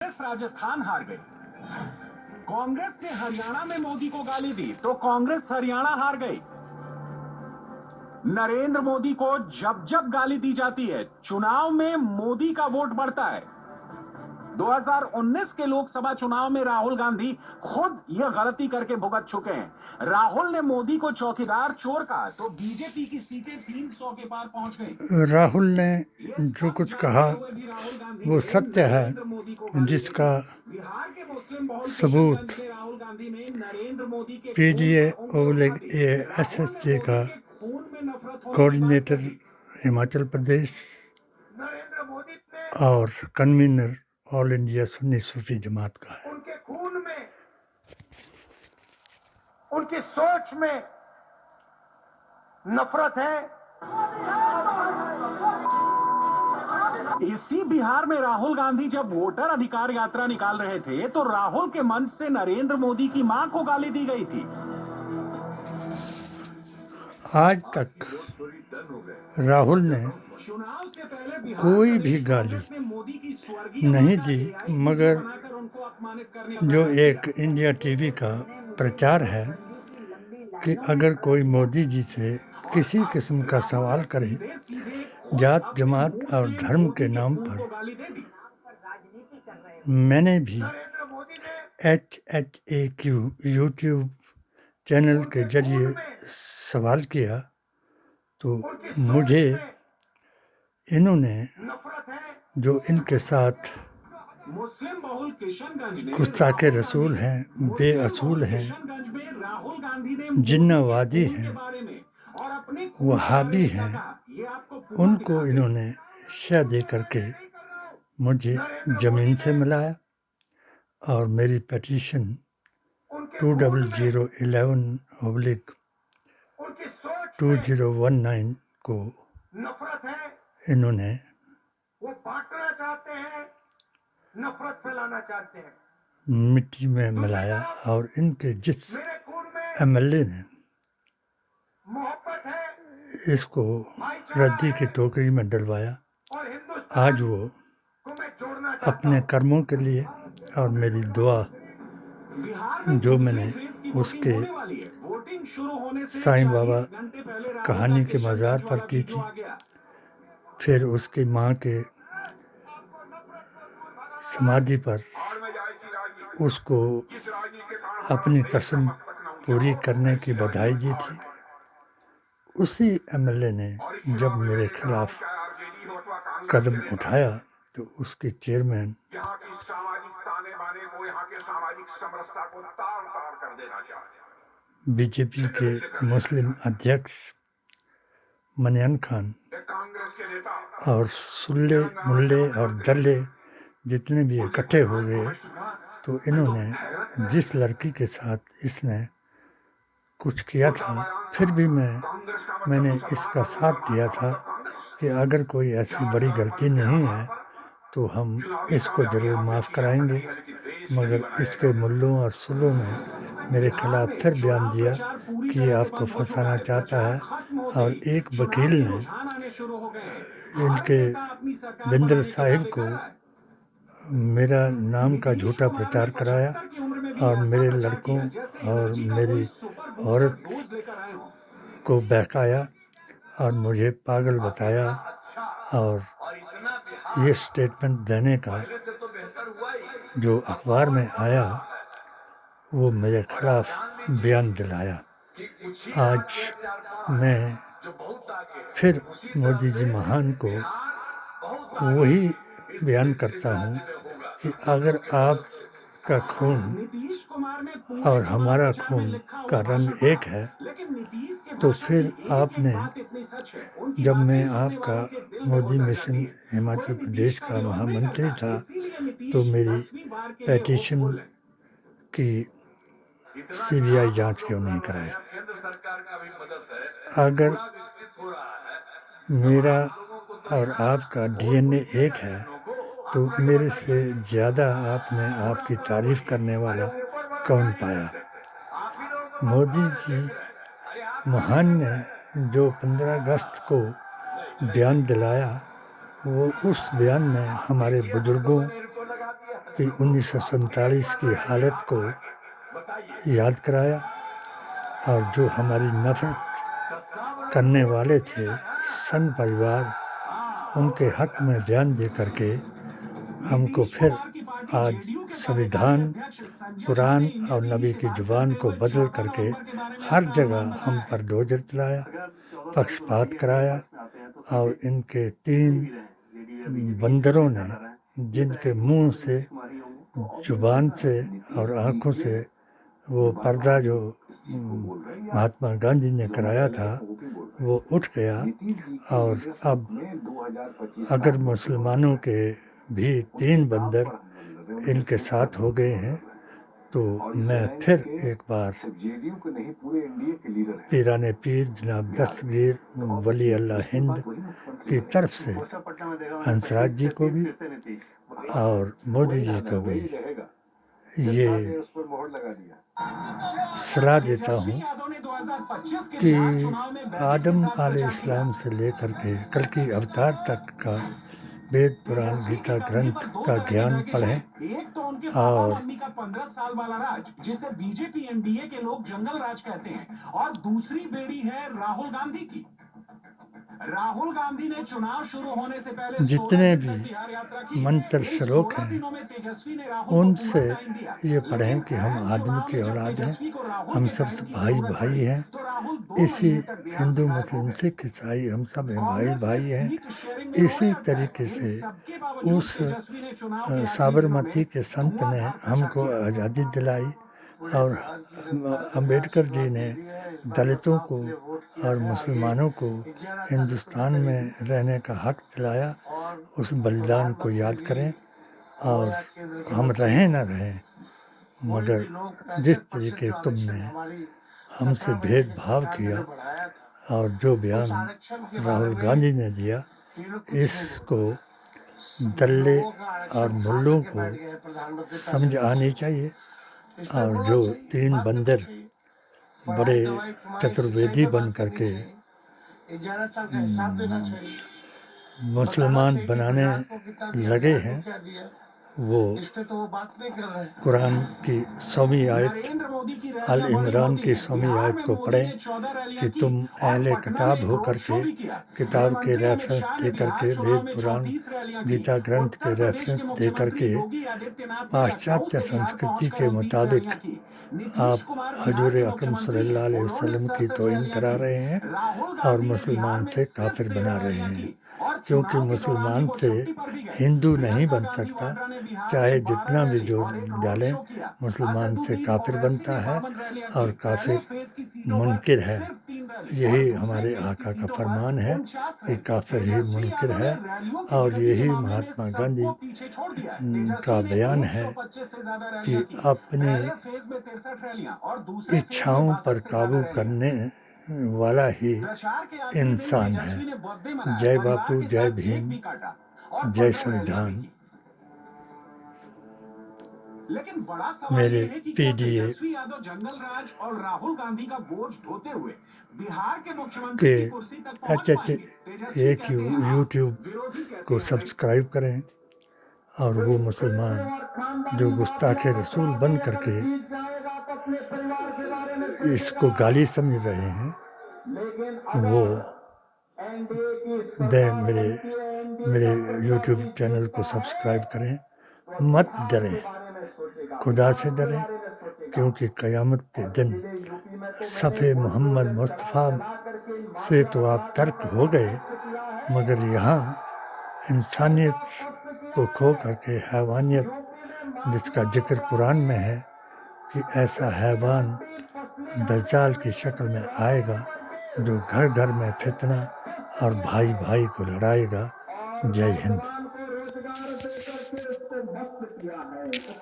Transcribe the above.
कांग्रेस राजस्थान हार गई। कांग्रेस ने हरियाणा में मोदी को गाली दी तो कांग्रेस हरियाणा हार गई। नरेंद्र मोदी को जब जब गाली दी जाती है, चुनाव में मोदी का वोट बढ़ता है। 2019 के लोकसभा चुनाव में राहुल गांधी खुद यह गलती करके भुगत चुके हैं। राहुल ने मोदी को चौकीदार चोर कहा तो बीजेपी की सीटें 300 के पार पहुंच गई। राहुल ने जो कुछ कहा वो सत्य है, जिसका सबूत PDA/ASSJ का कोऑर्डिनेटर हिमाचल प्रदेश और कन्वीनर ऑल इंडिया सुन्नी सूफी जमात का है। उनके खून में, उनकी सोच में नफरत है। इसी बिहार में राहुल गांधी जब वोटर अधिकार यात्रा निकाल रहे थे तो राहुल के मंच से नरेंद्र मोदी की मां को गाली दी गई थी। आज तक राहुल ने कोई भी गाली नहीं दी, मगर जो एक इंडिया टीवी का प्रचार है कि अगर कोई मोदी जी से किसी किस्म का सवाल करे जात जमात और धर्म के नाम पर, मैंने भी HHAQ यूट्यूब चैनल के जरिए सवाल किया तो मुझे इन्होंने जो इनके साथ गुस्ताखे रसूल हैं, बेअसूल हैं, जिन्नावादी हैं, वहाबी हैं, उनको इन्होंने शह दे करके मुझे ज़मीन से मिलाया और मेरी पिटीशन 20011/2019 को इन्होंने वो बांटना चाहते हैं, नफरत फैलाना चाहते हैं, मिट्टी में मिलाया और इनके जिस मेरे खून में MLA ने मोहब्बत है इसको रद्दी की टोकरी में डलवाया। और हिंदुस्तान आज वो को मैं जोड़ना चाहता अपने कर्मों के लिए और मेरी दुआ जो मैंने उसके साईं बाबा कहानी के मज़ार पर की थी, फिर उसकी माँ के समाधि पर उसको अपनी कसम पूरी करने की बधाई दी थी। उसी MLA ने जब मेरे खिलाफ कदम उठाया तो उसके चेयरमैन यहाँ की सामाजिक ताने बाने को, यहाँ के सामाजिक समरसता को तार तार कर देना चाहते हैं। BJP के मुस्लिम अध्यक्ष मनियान खान कांग्रेस के नेता और सुल्ले मुल्ले और दल्ले जितने भी इकट्ठे हो गए तो इन्होंने जिस लड़की के साथ इसने कुछ किया था, फिर भी मैंने इसका साथ दिया था कि अगर कोई ऐसी बड़ी गलती नहीं है तो हम इसको ज़रूर माफ़ कराएंगे, मगर इसके मुल्लों और सुल्लों ने मेरे खिलाफ फिर बयान दिया कि ये आपको फंसाना चाहता है। और एक वकील ने इनके बिंदल साहिब को मेरा नाम का झूठा प्रचार कराया और मेरे लड़कों और मेरी औरत को बहकाया और मुझे पागल बताया और ये स्टेटमेंट देने का जो अखबार में आया वो मेरे खिलाफ बयान दिलाया। आज मैं फिर मोदी जी महान को वही बयान करता हूँ कि अगर आपका खून और हमारा खून का रंग एक है तो फिर आपने, जब मैं आपका मोदी मिशन हिमाचल प्रदेश का महामंत्री था, तो मेरी पिटीशन की CBI जांच क्यों नहीं कराई? अगर मेरा और आपका DNA एक है तो मेरे से ज़्यादा आपने आपकी तारीफ करने वाला कौन पाया? मोदी जी महान ने जो 15 अगस्त को बयान दिलाया, वो उस बयान ने हमारे बुजुर्गों कि 1947 की हालत को याद कराया और जो हमारी नफरत करने वाले थे संघ परिवार, उनके हक में बयान दे करके हमको फिर आज संविधान, कुरान और नबी की जुबान को बदल करके हर जगह हम पर डोजर चलाया, पक्षपात कराया और इनके 3 बंदरों ने जिनके मुंह से, जुबान से और आंखों से वो पर्दा जो महात्मा गांधी ने कराया था वो उठ गया। और अब अगर मुसलमानों के भी 3 बंदर इनके साथ हो गए हैं तो मैं फिर एक बार पीराने पीर जनाब दस्तगीर वली अल्लाह हिंद की तरफ से हंसराज जी को भी और मोदी जी को भी ये सलाह देता हूँ कि आदम अलैहिस्सलाम से लेकर के कल की अवतार तक का वेद पुराण गीता ग्रंथ का ज्ञान पढ़ें। एक तो उनके पापा मम्मी का 15 साल वाला राज, जिसे बीजेपी एनडीए के लोग जंगल राज कहते हैं, और दूसरी बेड़ी है राहुल गांधी की। राहुल गांधी ने चुनाव शुरू होने से पहले जितने भी मंत्र श्लोक हैं उनसे ये पढ़ें कि हम आदम की औलाद हैं, हम सब भाई भाई हैं। इसी हिंदू मुस्लिम सिख ईसाई हम सब भाई भाई हैं। इसी तरीके से उस साबरमती के संत ने हमको आज़ादी दिलाई और अंबेडकर जी ने दलितों को और मुसलमानों को हिंदुस्तान में रहने का हक दिलाया। उस बलिदान को याद करें और हम रहें न रहें, मगर जिस तरीके तुमने हमसे भेदभाव किया और जो बयान राहुल गांधी ने दिया, इसको दल्ले और मुल्लों को समझ आनी चाहिए। और जो 3 बंदर बड़े चतुर्वेदी बन करके मुसलमान बनाने लगे हैं, वो कुरान की 100वीं आयत अल इमरान की 100वीं आयत को पढ़ें कि तुम अहले किताब हो करके किताब के रेफरेंस दे करके, वेद पुराण गीता ग्रंथ के रेफरेंस दे करके पाश्चात्य संस्कृति के मुताबिक आप हजूर अकरम सल्लल्लाहु अलैहि वसल्लम की तौहीन करा रहे हैं और मुसलमान से काफिर बना रहे हैं। क्योंकि मुसलमान से हिंदू नहीं बन सकता, चाहे जितना भी जोर डालें, मुसलमान से काफिर बनता है और काफिर मुनकिर है। यही हमारे आका का फरमान है कि काफिर ही मुनकिर है और यही महात्मा गांधी का बयान है कि अपनी इच्छाओं पर काबू करने वाला ही इंसान है। जय बापू, जय भीम, जय संविधान। लेकिन बड़ा सवाल मेरे यह है कि पीडीए तेजस्वी यादव जंगल राज और राहुल गांधी का बोझ ढोते हुए बिहार के मुख्यमंत्री की कुर्सी तक पहुंच पाएंगे। तेजस्वी एक यूट्यूब को सब्सक्राइब करें और वो मुसलमान जो गुस्ताखे रसूल बन करके इसको गाली समझ रहे हैं, वो मेरे यूट्यूब चैनल को सब्सक्राइब करें। मत डरें, खुदा से डरें, क्योंकि क़यामत के दिन सफ़े मोहम्मद मुस्तफ़ा से तो आप तर्क हो गए, मगर यहाँ इंसानियत को खो करके हैवानियत, जिसका जिक्र कुरान में है कि ऐसा हैवान दज्जाल की शक्ल में आएगा जो घर घर में फितना और भाई भाई को लड़ाएगा। जय हिंद।